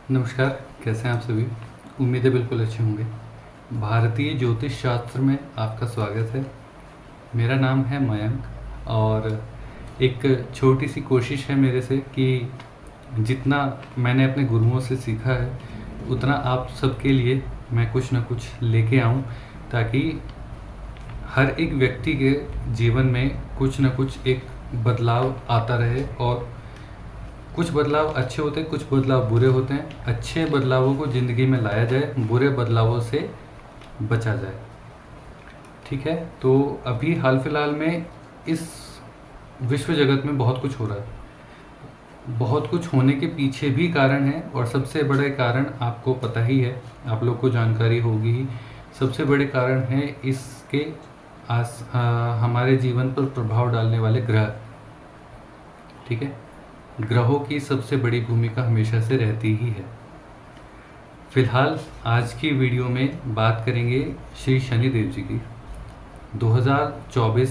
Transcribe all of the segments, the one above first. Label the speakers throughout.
Speaker 1: नमस्कार, कैसे हैं आप सभी। उम्मीद है बिल्कुल अच्छे होंगे। भारतीय ज्योतिष शास्त्र में आपका स्वागत है। मेरा नाम है मयंक और एक छोटी सी कोशिश है मेरे से कि जितना मैंने अपने गुरुओं से सीखा है उतना आप सबके लिए मैं कुछ ना कुछ लेके आऊँ, ताकि हर एक व्यक्ति के जीवन में कुछ ना कुछ एक बदलाव आता रहे। और कुछ बदलाव अच्छे होते हैं, कुछ बदलाव बुरे होते हैं। अच्छे बदलावों को ज़िंदगी में लाया जाए, बुरे बदलावों से बचा जाए। ठीक है, तो अभी हाल फिलहाल में इस विश्व जगत में बहुत कुछ हो रहा है। बहुत कुछ होने के पीछे भी कारण है, और सबसे बड़े कारण आपको पता ही है, आप लोग को जानकारी होगी ही। सबसे बड़े कारण है इसके हमारे जीवन पर प्रभाव डालने वाले ग्रह। ठीक है, ग्रहों की सबसे बड़ी भूमिका हमेशा से रहती ही है। फिलहाल आज की वीडियो में बात करेंगे श्री शनिदेव जी की। 2024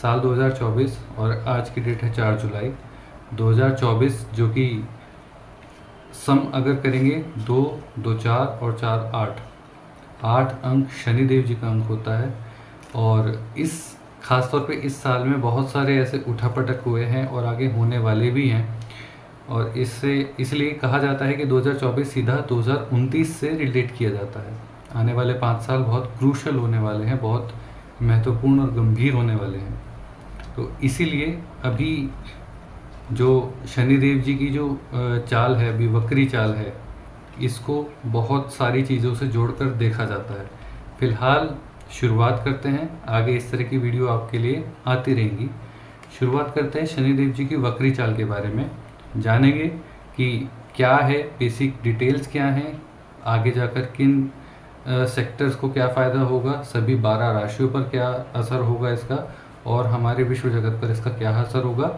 Speaker 1: साल 2024 और आज की डेट है 4 जुलाई 2024, जो कि सम अगर करेंगे 2, 2, 4 और 4, 8 अंक शनिदेव जी का अंक होता है। और इस खास तौर पे इस साल में बहुत सारे ऐसे उठापटक हुए हैं और आगे होने वाले भी हैं। और इससे इसलिए कहा जाता है कि 2024 सीधा 2029 से रिलेट किया जाता है। आने वाले 5 साल बहुत क्रूशल होने वाले हैं, बहुत महत्वपूर्ण और गंभीर होने वाले हैं। तो इसीलिए अभी जो शनिदेव जी की जो चाल है, अभी वक्री चाल है, इसको बहुत सारी चीज़ों से जोड़कर देखा जाता है। फिलहाल शुरुआत करते हैं, आगे इस तरह की वीडियो आपके लिए आती रहेंगी। शुरुआत करते हैं शनिदेव जी की वक्री चाल के बारे में, जानेंगे कि क्या है, बेसिक डिटेल्स क्या हैं, आगे जाकर किन सेक्टर्स को क्या फ़ायदा होगा, सभी 12 राशियों पर क्या असर होगा इसका, और हमारे विश्व जगत पर इसका क्या असर होगा।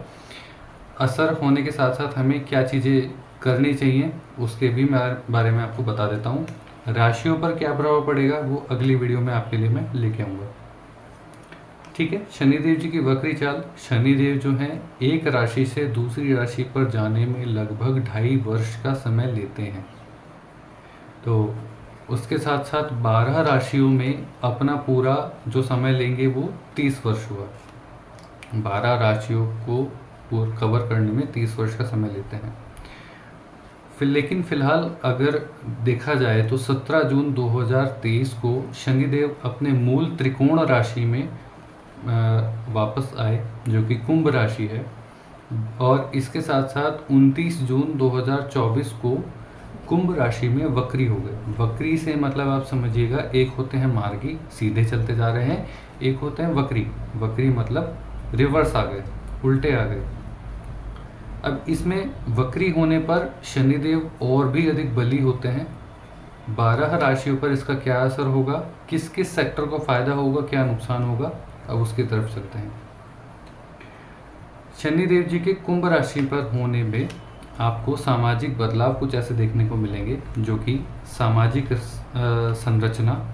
Speaker 1: असर होने के साथ साथ हमें क्या चीज़ें करनी चाहिए उसके भी बारे में आपको बता देता हूँ। राशियों पर क्या प्रभाव पड़ेगा वो अगली वीडियो में आपके लिए मैं लेके आऊँगा। ठीक है, शनिदेव जी की वक्री चाल। शनिदेव जो हैं एक राशि से दूसरी राशि पर जाने में लगभग 2.5 वर्ष का समय लेते हैं। तो उसके साथ साथ 12 राशियों में अपना पूरा जो समय लेंगे वो 30 वर्ष हुआ। 12 राशियों को कवर करने में 30 वर्ष का समय लेते हैं। लेकिन फिलहाल अगर देखा जाए तो 17 जून 2023 को शनिदेव अपने मूल त्रिकोण राशि में वापस आए, जो कि कुंभ राशि है। और इसके साथ साथ 29 जून 2024 को कुंभ राशि में वक्री हो गए। वक्री से मतलब आप समझिएगा, एक होते हैं मार्गी, सीधे चलते जा रहे हैं, एक होते हैं वक्री। वक्री मतलब रिवर्स आ गए, उल्टे आ गए। अब इसमें वक्री होने पर शनिदेव और भी अधिक बली होते हैं। 12 राशियों पर इसका क्या असर होगा, किस किस सेक्टर को फायदा होगा, क्या नुकसान होगा, अब उसकी तरफ चलते हैं। शनिदेव जी के कुंभ राशि पर होने में आपको सामाजिक बदलाव कुछ ऐसे देखने को मिलेंगे, जो कि सामाजिक संरचना,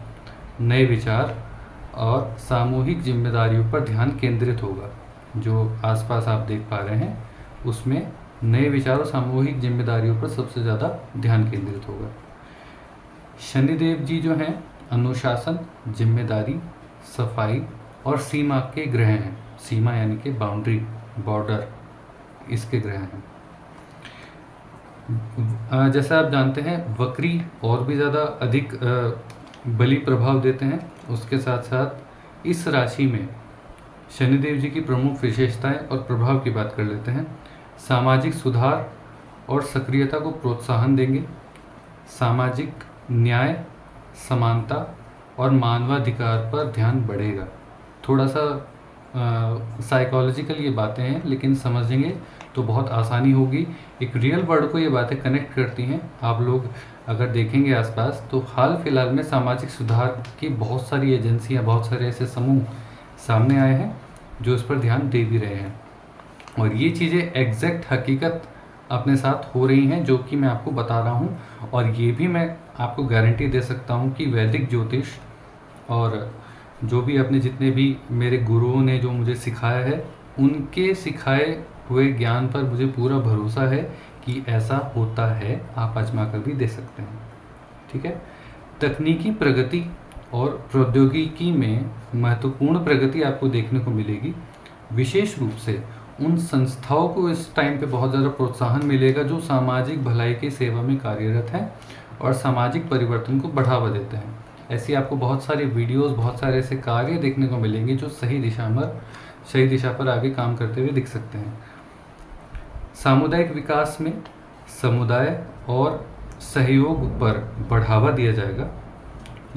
Speaker 1: नए विचार और सामूहिक जिम्मेदारियों पर ध्यान केंद्रित होगा। जो आसपास आप देख पा रहे हैं उसमें नए विचार और सामूहिक जिम्मेदारियों पर सबसे ज़्यादा ध्यान केंद्रित होगा। शनिदेव जी जो हैं अनुशासन, जिम्मेदारी, सफाई और सीमा के ग्रह हैं। सीमा यानी कि बाउंड्री, बॉर्डर, इसके ग्रह हैं। जैसा आप जानते हैं वक्री और भी ज़्यादा अधिक बली प्रभाव देते हैं। उसके साथ साथ इस राशि में शनिदेव जी की प्रमुख विशेषताएं और प्रभाव की बात कर लेते हैं। सामाजिक सुधार और सक्रियता को प्रोत्साहन देंगे। सामाजिक न्याय, समानता और मानवाधिकार पर ध्यान बढ़ेगा। थोड़ा सा साइकोलॉजिकल ये बातें हैं, लेकिन समझेंगे तो बहुत आसानी होगी। एक रियल वर्ल्ड को ये बातें कनेक्ट करती हैं। आप लोग अगर देखेंगे आसपास तो हाल फिलहाल में सामाजिक सुधार की बहुत सारी एजेंसियां, बहुत सारे ऐसे समूह सामने आए हैं जो इस पर ध्यान दे भी रहे हैं। और ये चीज़ें एग्जैक्ट हकीकत अपने साथ हो रही हैं, जो कि मैं आपको बता रहा हूँ। और ये भी मैं आपको गारंटी दे सकता हूँ कि वैदिक ज्योतिष और जो भी अपने जितने भी मेरे गुरुओं ने जो मुझे सिखाया है, उनके सिखाए हुए ज्ञान पर मुझे पूरा भरोसा है कि ऐसा होता है, आप आजमा कर भी दे सकते हैं। ठीक है। तकनीकी प्रगति और प्रौद्योगिकी में महत्वपूर्ण प्रगति आपको देखने को मिलेगी। विशेष रूप से उन संस्थाओं को इस टाइम पे बहुत ज़्यादा प्रोत्साहन मिलेगा जो सामाजिक भलाई की सेवा में कार्यरत हैं और सामाजिक परिवर्तन को बढ़ावा देते हैं। ऐसी आपको बहुत सारी वीडियोस, बहुत सारे ऐसे कार्य देखने को मिलेंगे जो सही दिशा पर आगे काम करते हुए दिख सकते हैं। सामुदायिक विकास में समुदाय और सहयोग पर बढ़ावा दिया जाएगा।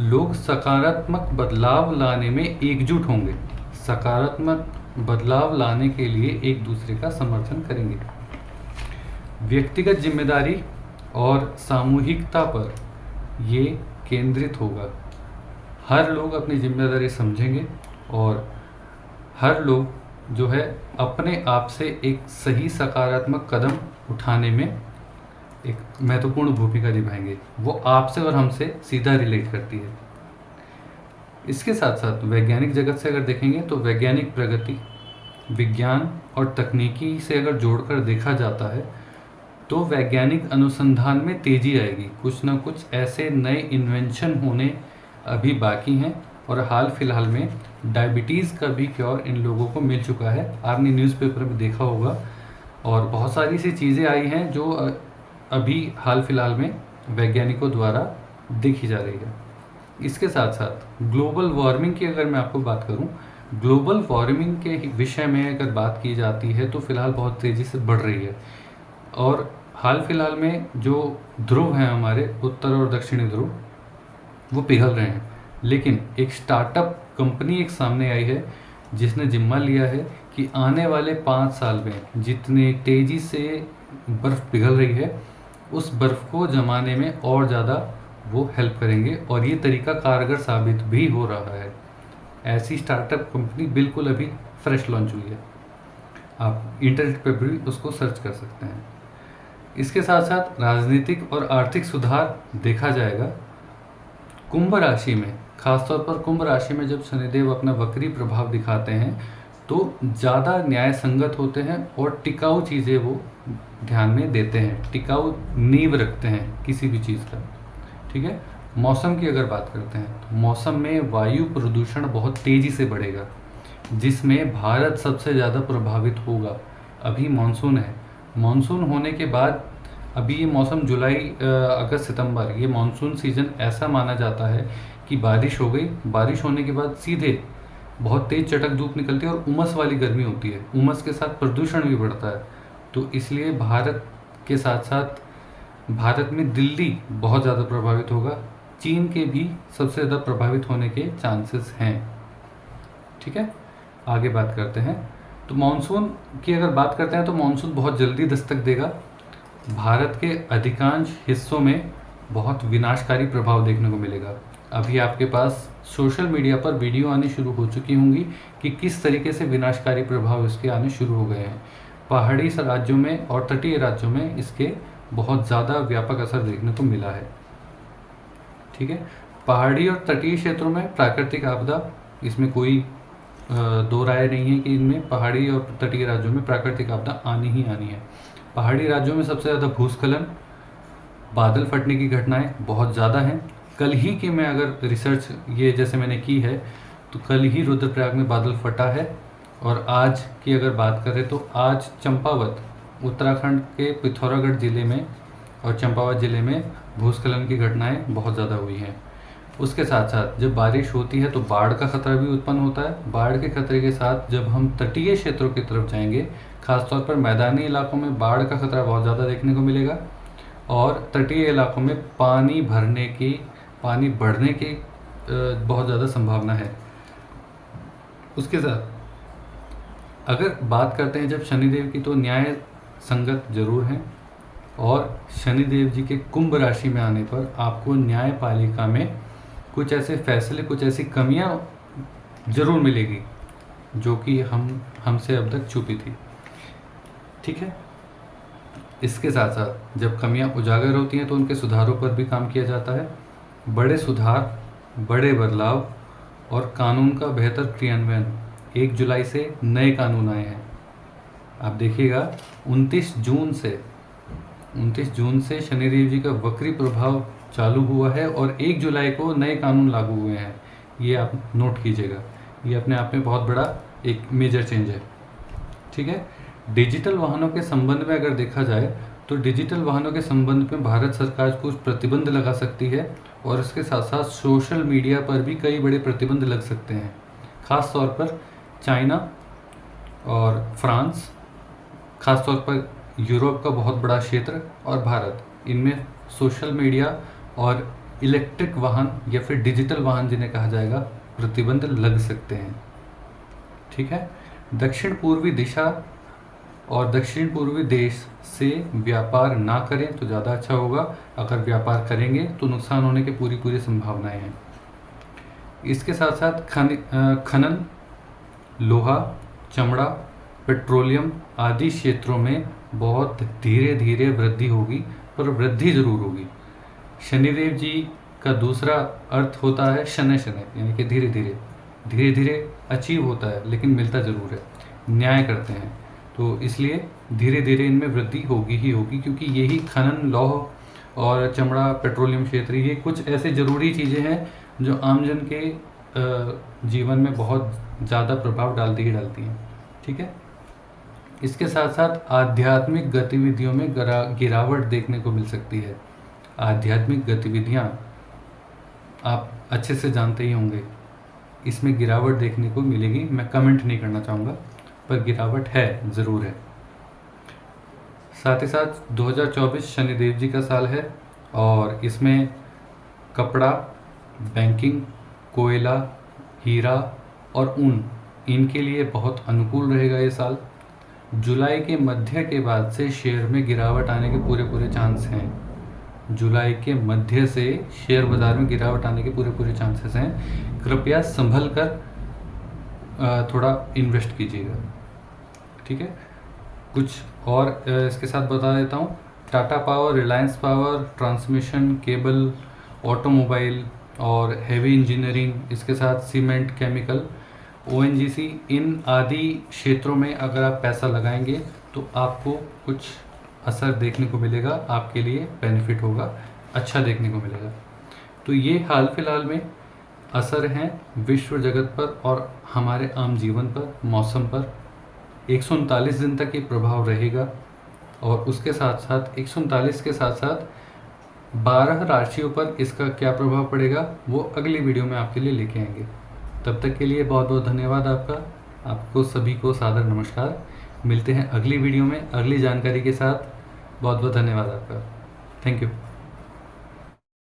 Speaker 1: लोग सकारात्मक बदलाव लाने में एकजुट होंगे, सकारात्मक बदलाव लाने के लिए एक दूसरे का समर्थन करेंगे। व्यक्तिगत जिम्मेदारी और सामूहिकता पर ये केंद्रित होगा। हर लोग अपनी जिम्मेदारी समझेंगे और हर लोग जो है अपने आप से एक सही सकारात्मक कदम उठाने में एक महत्वपूर्ण भूमिका निभाएंगे। वो आपसे और हमसे सीधा रिलेट करती है। इसके साथ साथ वैज्ञानिक जगत से अगर देखेंगे तो वैज्ञानिक प्रगति, विज्ञान और तकनीकी से अगर जोड़कर देखा जाता है तो वैज्ञानिक अनुसंधान में तेजी आएगी। कुछ ना कुछ ऐसे नए इन्वेंशन होने अभी बाकी हैं और हाल फिलहाल में डायबिटीज़ का भी क्योर इन लोगों को मिल चुका है। आपने न्यूज़पेपर में देखा होगा और बहुत सारी सी चीज़ें आई हैं जो अभी हाल फिलहाल में वैज्ञानिकों द्वारा देखी जा रही है। इसके साथ साथ ग्लोबल वार्मिंग की अगर मैं आपको बात करूं, ग्लोबल वार्मिंग के विषय में अगर बात की जाती है तो फिलहाल बहुत तेज़ी से बढ़ रही है और हाल फिलहाल में जो ध्रुव हैं हमारे उत्तर और दक्षिणी ध्रुव, वो पिघल रहे हैं। लेकिन एक स्टार्टअप कंपनी एक सामने आई है जिसने जिम्मा लिया है कि आने वाले 5 साल में जितने तेज़ी से बर्फ़ पिघल रही है उस बर्फ़ को जमाने में और ज़्यादा वो हेल्प करेंगे और ये तरीका कारगर साबित भी हो रहा है। ऐसी स्टार्टअप कंपनी बिल्कुल अभी फ्रेश लॉन्च हुई है, आप इंटरनेट पर भी उसको सर्च कर सकते हैं। इसके साथ साथ राजनीतिक और आर्थिक सुधार देखा जाएगा। कुंभ राशि में, खासतौर पर कुंभ राशि में जब शनिदेव अपना वक्री प्रभाव दिखाते हैं तो ज़्यादा न्याय संगत होते हैं और टिकाऊ चीज़ें वो ध्यान में देते हैं, टिकाऊ नींव रखते हैं किसी भी चीज़ का। ठीक है। मौसम की अगर बात करते हैं तो मौसम में वायु प्रदूषण बहुत तेज़ी से बढ़ेगा जिसमें भारत सबसे ज़्यादा प्रभावित होगा। अभी मानसून है, मानसून होने के बाद अभी ये मौसम जुलाई अगस्त सितंबर, ये मानसून सीज़न ऐसा माना जाता है कि बारिश हो गई, बारिश होने के बाद सीधे बहुत तेज़ चटक धूप निकलती है और उमस वाली गर्मी होती है, उमस के साथ प्रदूषण भी बढ़ता है। तो इसलिए भारत के साथ साथ भारत में दिल्ली बहुत ज़्यादा प्रभावित होगा, चीन के भी सबसे ज़्यादा प्रभावित होने के चांसेस हैं। ठीक है, आगे बात करते हैं। तो मानसून की अगर बात करते हैं तो मानसून बहुत जल्दी दस्तक देगा। भारत के अधिकांश हिस्सों में बहुत विनाशकारी प्रभाव देखने को मिलेगा। अभी आपके पास सोशल मीडिया पर वीडियो आनी शुरू हो चुकी होंगी कि किस तरीके से विनाशकारी प्रभाव इसके आने शुरू हो गए हैं। पहाड़ी राज्यों में और तटीय राज्यों में इसके बहुत ज़्यादा व्यापक असर देखने को मिला है। ठीक है, पहाड़ी और तटीय क्षेत्रों में प्राकृतिक आपदा, इसमें कोई दो राय नहीं है कि इनमें पहाड़ी और तटीय राज्यों में प्राकृतिक आपदा आनी ही आनी है। पहाड़ी राज्यों में सबसे ज़्यादा भूस्खलन, बादल फटने की घटनाएं बहुत ज़्यादा हैं। कल ही की मैं अगर रिसर्च ये जैसे मैंने की है तो कल ही रुद्रप्रयाग में बादल फटा है। और आज की अगर बात करें तो आज चंपावत, उत्तराखंड के पिथौरागढ़ ज़िले में और चंपावत ज़िले में भूस्खलन की घटनाएं बहुत ज़्यादा हुई हैं। उसके साथ साथ जब बारिश होती है तो बाढ़ का खतरा भी उत्पन्न होता है। बाढ़ के खतरे के साथ जब हम तटीय क्षेत्रों की तरफ जाएंगे, खासतौर पर मैदानी इलाकों में बाढ़ का खतरा बहुत ज़्यादा देखने को मिलेगा और तटीय इलाकों में पानी बढ़ने की बहुत ज़्यादा संभावना है। उसके साथ अगर बात करते हैं जब शनिदेव की, तो न्याय संगत जरूर हैं और शनिदेव जी के कुंभ राशि में आने पर आपको न्यायपालिका में कुछ ऐसे फैसले, कुछ ऐसी कमियां जरूर मिलेगी जो कि हमसे अब तक छुपी थी। ठीक है, इसके साथ साथ जब कमियां उजागर होती हैं तो उनके सुधारों पर भी काम किया जाता है। बड़े सुधार, बड़े बदलाव और कानून का बेहतर क्रियान्वयन, 1 जुलाई से नए कानून आए हैं। आप देखिएगा 29 जून से 29 जून से शनिदेव जी का वक्री प्रभाव चालू हुआ है और 1 जुलाई को नए कानून लागू हुए हैं। ये आप नोट कीजिएगा, ये अपने आप में बहुत बड़ा एक मेजर चेंज है। ठीक है। डिजिटल वाहनों के संबंध में अगर देखा जाए तो डिजिटल वाहनों के संबंध में भारत सरकार कुछ प्रतिबंध लगा सकती है और इसके साथ साथ सोशल मीडिया पर भी कई बड़े प्रतिबंध लग सकते हैं। ख़ास तौर पर चाइना और फ्रांस, ख़ास तौर पर यूरोप का बहुत बड़ा क्षेत्र और भारत, इनमें सोशल मीडिया और इलेक्ट्रिक वाहन या फिर डिजिटल वाहन जिन्हें कहा जाएगा प्रतिबंध लग सकते हैं। ठीक है। दक्षिण पूर्वी दिशा और दक्षिण पूर्वी देश से व्यापार ना करें तो ज़्यादा अच्छा होगा। अगर व्यापार करेंगे तो नुकसान होने की पूरी संभावनाएं हैं। इसके साथ साथ खनन, लोहा, चमड़ा, पेट्रोलियम आदि क्षेत्रों में बहुत धीरे धीरे वृद्धि होगी, पर वृद्धि जरूर होगी। शनिदेव जी का दूसरा अर्थ होता है शनै शनै, यानी कि धीरे धीरे अचीव होता है, लेकिन मिलता जरूर है, न्याय करते हैं। तो इसलिए धीरे धीरे इनमें वृद्धि होगी ही होगी, क्योंकि यही खनन, लौह और चमड़ा, पेट्रोलियम क्षेत्र, ये कुछ ऐसे ज़रूरी चीज़ें हैं जो आमजन के जीवन में बहुत ज़्यादा प्रभाव डालती हैं। ठीक है। इसके साथ साथ आध्यात्मिक गतिविधियों में गिरावट देखने को मिल सकती है। आध्यात्मिक गतिविधियाँ आप अच्छे से जानते ही होंगे, इसमें गिरावट देखने को मिलेगी। मैं कमेंट नहीं करना चाहूँगा, पर गिरावट है, ज़रूर है। साथ ही साथ 2024 शनिदेव जी का साल है और इसमें कपड़ा, बैंकिंग, कोयला, हीरा और ऊन, इनके लिए बहुत अनुकूल रहेगा ये साल। जुलाई के मध्य के बाद से शेयर में गिरावट आने के पूरे चांस हैं। जुलाई के मध्य से शेयर बाज़ार में गिरावट आने के पूरे चांसेस हैं। कृपया संभल कर थोड़ा इन्वेस्ट कीजिएगा। ठीक है। कुछ और इसके साथ बता देता हूँ। Tata power, Reliance power, transmission, cable, automobile और हेवी इंजीनियरिंग, इसके साथ सीमेंट, केमिकल, ओएनजीसी, इन आदि क्षेत्रों में अगर आप पैसा लगाएंगे तो आपको कुछ असर देखने को मिलेगा, आपके लिए बेनिफिट होगा, अच्छा देखने को मिलेगा। तो ये हाल फिलहाल में असर हैं विश्व जगत पर और हमारे आम जीवन पर, मौसम पर। 139 दिन तक ये प्रभाव रहेगा और उसके साथ साथ 139 के साथ साथ 12 राशियों पर इसका क्या प्रभाव पड़ेगा वो अगली वीडियो में आपके लिए लेके आएंगे। तब तक के लिए बहुत बहुत धन्यवाद आपका। आपको सभी को सादर नमस्कार। मिलते हैं अगली वीडियो में अगली जानकारी के साथ। बहुत बहुत धन्यवाद आपका। Thank you.